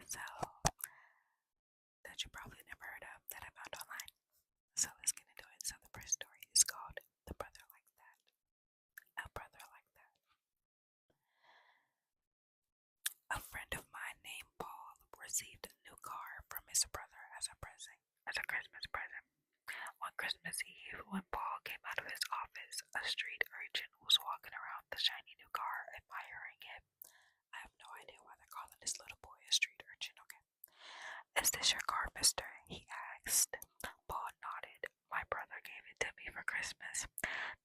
So, that you probably never heard of, that I found online. So let's get into it. So the first story is called The Brother Like That. A Brother Like That. A friend of mine named Paul received a new car from his brother as a Christmas present. On Christmas Eve, when Paul came out of his office, a street urchin was walking around the shiny new car, admiring it. I have no idea why they're calling this little boy a street urchin, okay? Is this your car, mister? He asked. Paul nodded. My brother gave it to me for Christmas.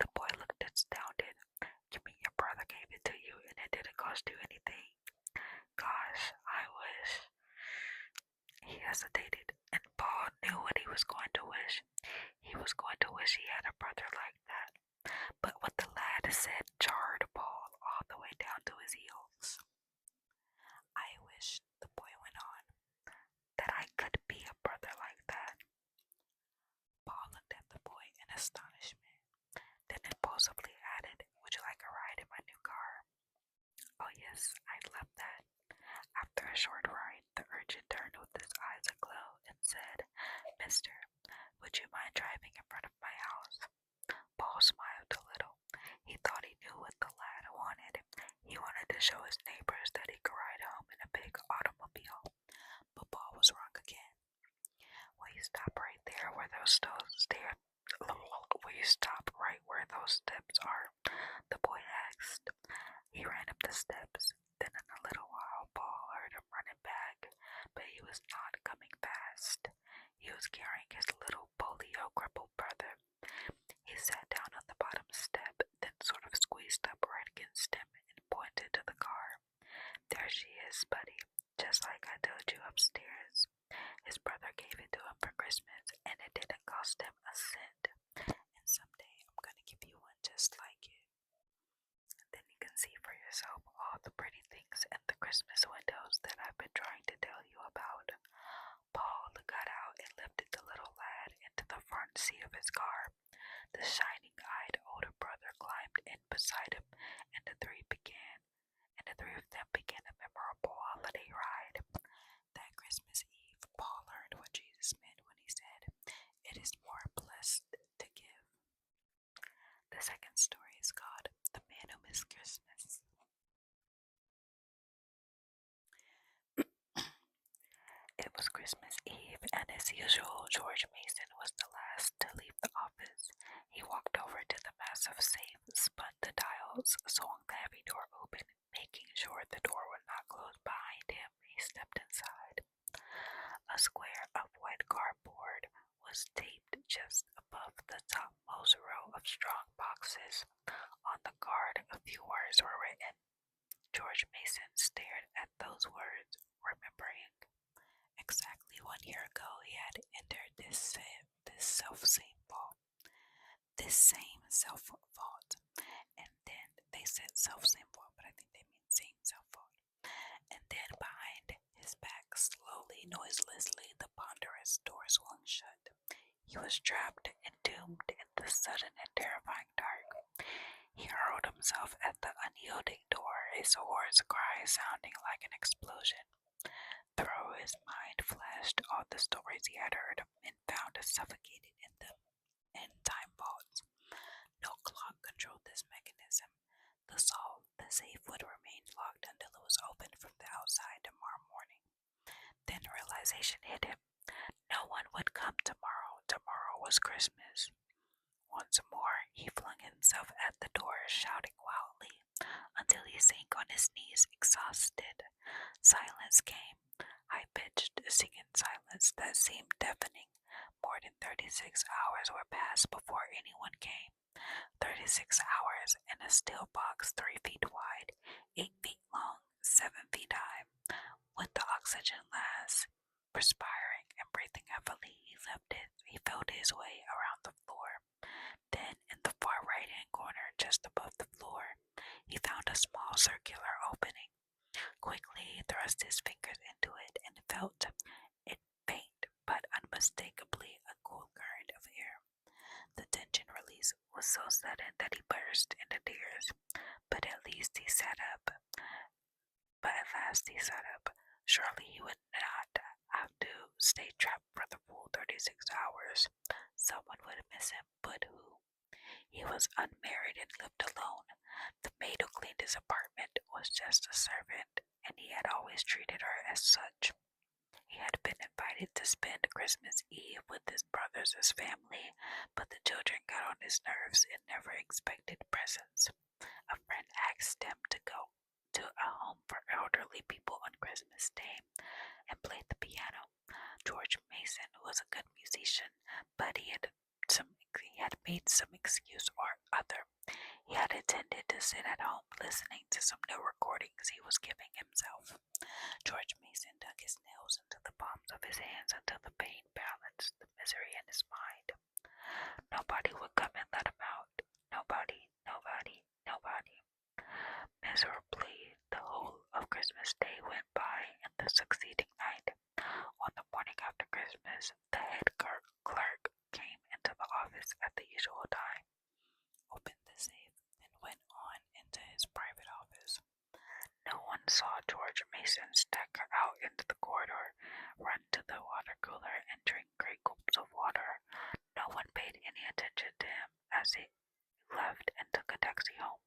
The boy looked astounded. You mean your brother gave it to you and it didn't cost you anything? Gosh, I wish. He hesitated, and Paul knew what he was going to wish. He was going to wish he had a brother like that. But what the lad said jarred Paul all the way down to his heels. I wish, the boy went on, that I could be a brother like that. Paul looked at the boy in astonishment, then impulsively added, would you like a ride in my new car? Oh yes, I'd love that. After a short ride, the urchin turned with his eyes aglow and said, Mister, would you mind driving in front of my house? Paul smiled a little. He thought he knew what the lad wanted. He wanted to show his neighbors that he could ride home in a big automobile. But Paul was wrong again. Will you stop right there where those stairs? Will you stop right where those steps are? The boy asked. He ran up the steps. Then in a little while, Paul heard him running back, but he was not coming fast. He was carrying his little polio crippled brother. He sat down on the bottom step, then sort of squeezed up right against him and pointed to the car. There she is, buddy, just like I told you upstairs. His brother gave it to him for Christmas, and it didn't cost him a cent. And someday I'm gonna give you one just like it. And then you can see for yourself all the pretty things in the Christmas windows that I've been trying to tell you about. Paul got out and lifted the little lad into the front seat of his car. The shining-eyed older brother climbed in beside him, and the three of them began a memorable holiday ride. That Christmas Eve, Paul learned what Jesus meant when he said, "It is more blessed to give." The second story is called The Man Who Missed Christmas. It was Christmas Eve, and as usual, George Mason was the last to leave the office. He walked over to the massive safe, spun the dials, swung the heavy door open, making sure the door would not close behind him. He stepped inside. A square of white cardboard was taped just above the topmost row of strong boxes. On the card, a few words were written. George Mason stared at those words, remembering. Exactly 1 year ago, he had entered this same vault. And then they said self-same vault, but I think they mean same self-vault. And then behind his back, slowly, noiselessly, the ponderous door swung shut. He was trapped and doomed in the sudden and terrifying dark. He hurled himself at the unyielding door, his hoarse cry sounding like an explosion. Through his mind flashed all the stories he had heard and found suffocated in them. In time vaults. No clock controlled this mechanism. The safe would remain locked until it was opened from the outside tomorrow morning. Then realization hit him. No one would come tomorrow. Tomorrow was Christmas. Once more, he flung himself at the door, shouting wildly, until he sank on his knees, exhausted. Silence came. High-pitched, singing silence that seemed deafening. More than 36 hours were passed before anyone came. 36 hours in a steel box 3 feet wide, 8 feet long, 7 feet high. With the oxygen last, perspiring and breathing heavily, he felt his way around the floor. Then, in the far right-hand corner, just above the floor, he found a small circular opening. Quickly, he thrust his fingers into it and felt it faint but unmistakably a cool current of air. The tension release was so sudden that he burst into tears, but at last he sat up. Surely he would not have to stay trapped for the full 36 hours. Someone would miss him, but who? He was unmarried and lived alone. The maid who cleaned his apartment was just a servant, and he had always treated her as such. He had been invited to spend Christmas Eve with his brothers as family, but the children got on his nerves and never expected presents. A friend asked him to go to a home for elderly people on Christmas Day and played the piano. George Mason was a good musician, but he had made some excuse or other. He had intended to sit at home listening to some new recordings he was giving himself. George Mason dug his nails into the palms of his hands until the pain balanced the misery in his mind. Nobody would come and let him out. Nobody, nobody, nobody. Miserably, the whole of Christmas Day went by, and the succeeding night. On the morning after Christmas, the head clerk came into the office at the usual time, opened the safe, and went on into his private office. No one saw George Mason stagger out into the corridor, run to the water cooler, and drink great gulps of water. No one paid any attention to him as he left and took a taxi home.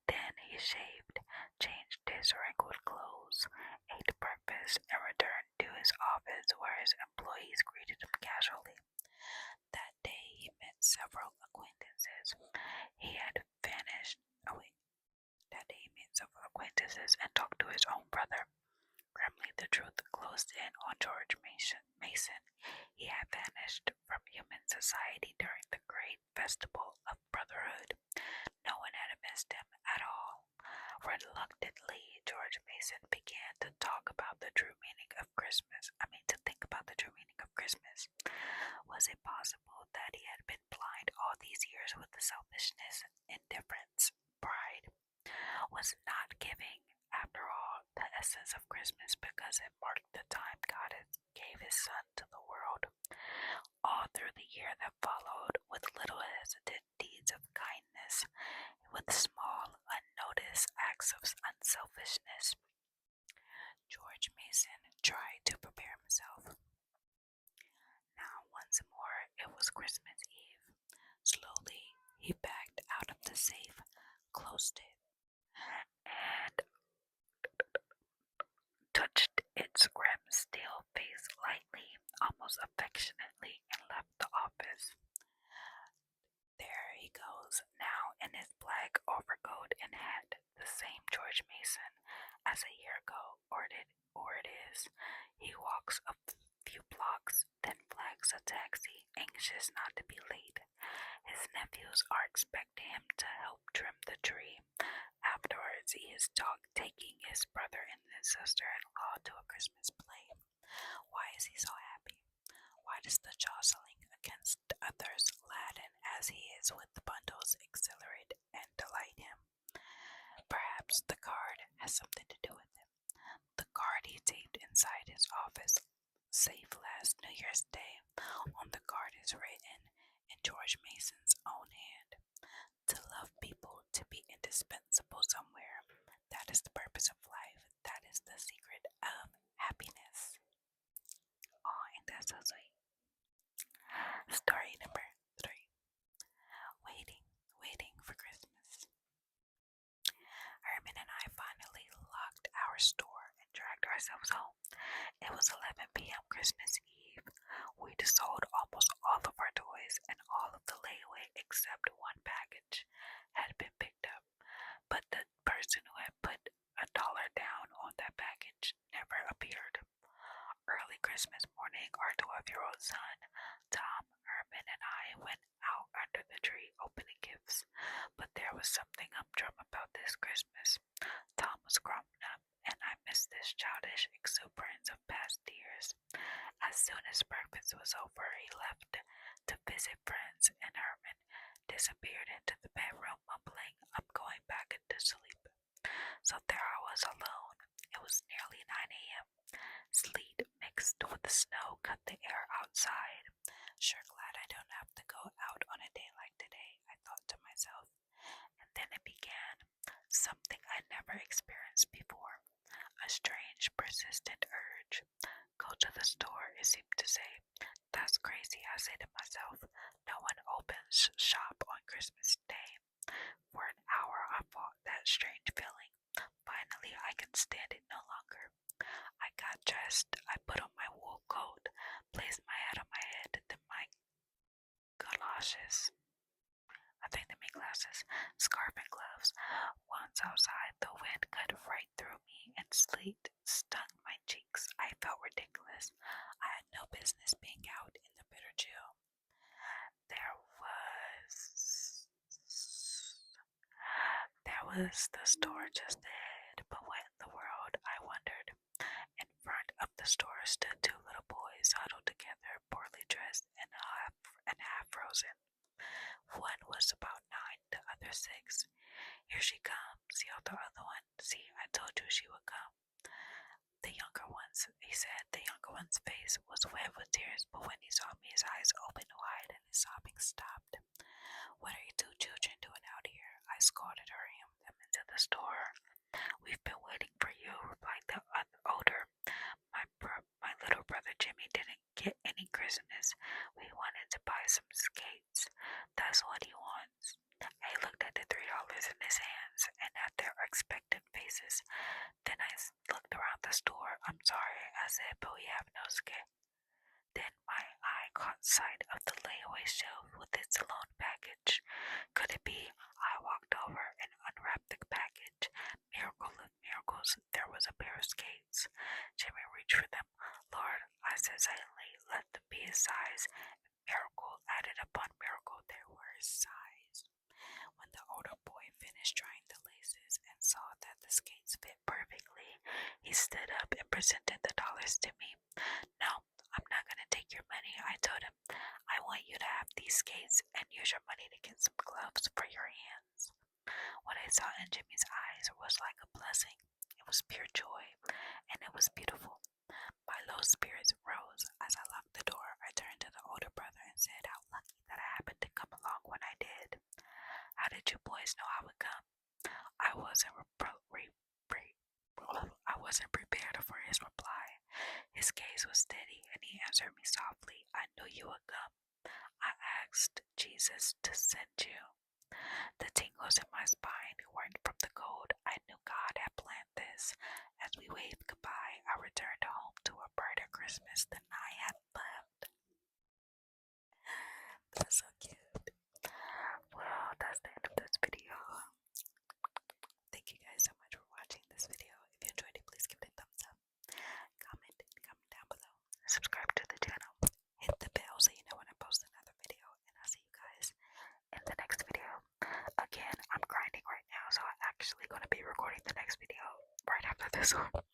Then he shaved, changed his wrinkled clothes, ate breakfast, and returned to his office where his employees greeted him casually. That day he met several acquaintances. He had vanished. That day he met several acquaintances and talked to his own brother. Grimly, the truth closed in on George Mason. He had vanished from human society during the great festival of brotherhood. No one had missed him at all. Reluctantly, George Mason began to talk about the true meaning of Christmas. To think about the true meaning of Christmas. Was it possible that he had been blind all these years with the selfishness, indifference, pride? Was not giving, after all, the essence of Christmas because it marked the time God gave his Son to the world? All through the year that followed, with little hesitant deeds of kindness, with small, unnoticed acts of unselfishness, George Mason tried to prepare himself. Now, once more, it was Christmas Eve. Slowly, he backed out of the safe, closed it, and touched its grim steel face lightly, almost affectionately, and left the office. There he goes, now in his black overcoat and hat, the same George Mason as a year ago, or it is. He walks a few blocks, then flags a taxi, anxious not to be late. His nephews are expecting him to help trim the tree. Afterwards, he is taking his brother and his sister-in-law to a Christmas play. Why is he so happy? Why does the jostling against others laden as he is with the bundles exhilarate and delight him? Perhaps the card has something to do with it. The card he taped inside his office safe last New Year's Day. On the card is written in George Mason's own hand, "To love people, to be indispensable somewhere. That is the purpose of life. That is the secret of happiness." Oh, ain't that so sweet? Story number 3. Waiting for Christmas. Herman and I finally locked our store and dragged ourselves home. It was 11 p.m. Christmas Eve. We'd sold almost all of our toys, and all of the layaway except one package had been picked up. But the person who had put $1 down on that package never appeared. Early Christmas morning, our 12-year-old son, Tom, Herman, and I went out under the tree opening gifts. But there was something humdrum about this Christmas. Tom was grown up, and I missed this childish exuberance of past years. As soon as breakfast was over, he left to visit friends, and Herman disappeared into the bedroom, mumbling, "I'm going back into sleep." So there I was alone. It was nearly 9 a.m. Sleet mixed with the snow cut the air outside. Sure glad I don't have to go out on a day like today, I thought to myself. And then it began. Something I'd never experienced before. a strange, persistent urge. Go to the store, it seemed to say. That's crazy, I say to myself. No one opens shop on Christmas Day. For an hour, I fought that strange feeling. Finally, I could stand it no longer. I got dressed. I put on my wool coat, placed my hat on my head, then my galoshes. I think they make glasses, scarf and gloves. Once outside, the wind cut right through me and sleet stung my cheeks. I felt ridiculous. I had no business being out in the bitter chill. There was the store just ahead, but what in the world, I wondered. In front of the store stood two little boys huddled together, poorly dressed and half frozen. One was about 9, the other 6. Here she comes, yelled the other one. See, I told you she would come. The younger one's, he said, the younger one's face was wet with tears, but when he saw me, his eyes opened wide and his sobbing stopped. What are you two children doing out here? I scolded, hurrying them into the store. We've been waiting for you, replied the older. My little brother Jimmy didn't get any Christmas. We wanted to buy some skates. That's what he wants. I looked at the $3 in his hands and at their expectant faces. Then I looked around the store. I'm sorry, I said, but we have no skate. Then my eye caught sight of the layaway shelf with its lone package. Could it be? I walked over and unwrapped the package. Miracle of miracles, there was a pair of skates. Jimmy reached for them. Lord, I said silently, let them be his size. Miracle added upon miracle, there were his size. When the older boy finished trying the laces and saw that the skates fit perfectly, he stood up and presented the dollars to me. No, I'm not going to take your money, I told him. I want you to have these skates and use your money to get some gloves for your hands. What I saw in Jimmy's eyes was like a blessing. It was pure joy, and it was beautiful. My low spirits rose. As I locked the door, I turned to the older brother and said how lucky that I happened to come along when I did. How did you boys know I would come? I wasn't prepared for his reply. His gaze was steady, and he answered me softly. I knew you would come. I asked Jesus to send you. The tingles in my spine weren't from the cold. I knew God had planned this. As we waved goodbye, I returned home to a brighter Christmas than I had left. That's so cute. Well, that's the end of this video. Thank you guys so much for watching this video. If you enjoyed it, please give it a thumbs up. Comment down below. Subscribe to the channel. Hit the bell so you know when I post another video. And I'll see you guys in the next video. Again, I'm grinding right now, so I'm actually going to be recording the next video right after this one.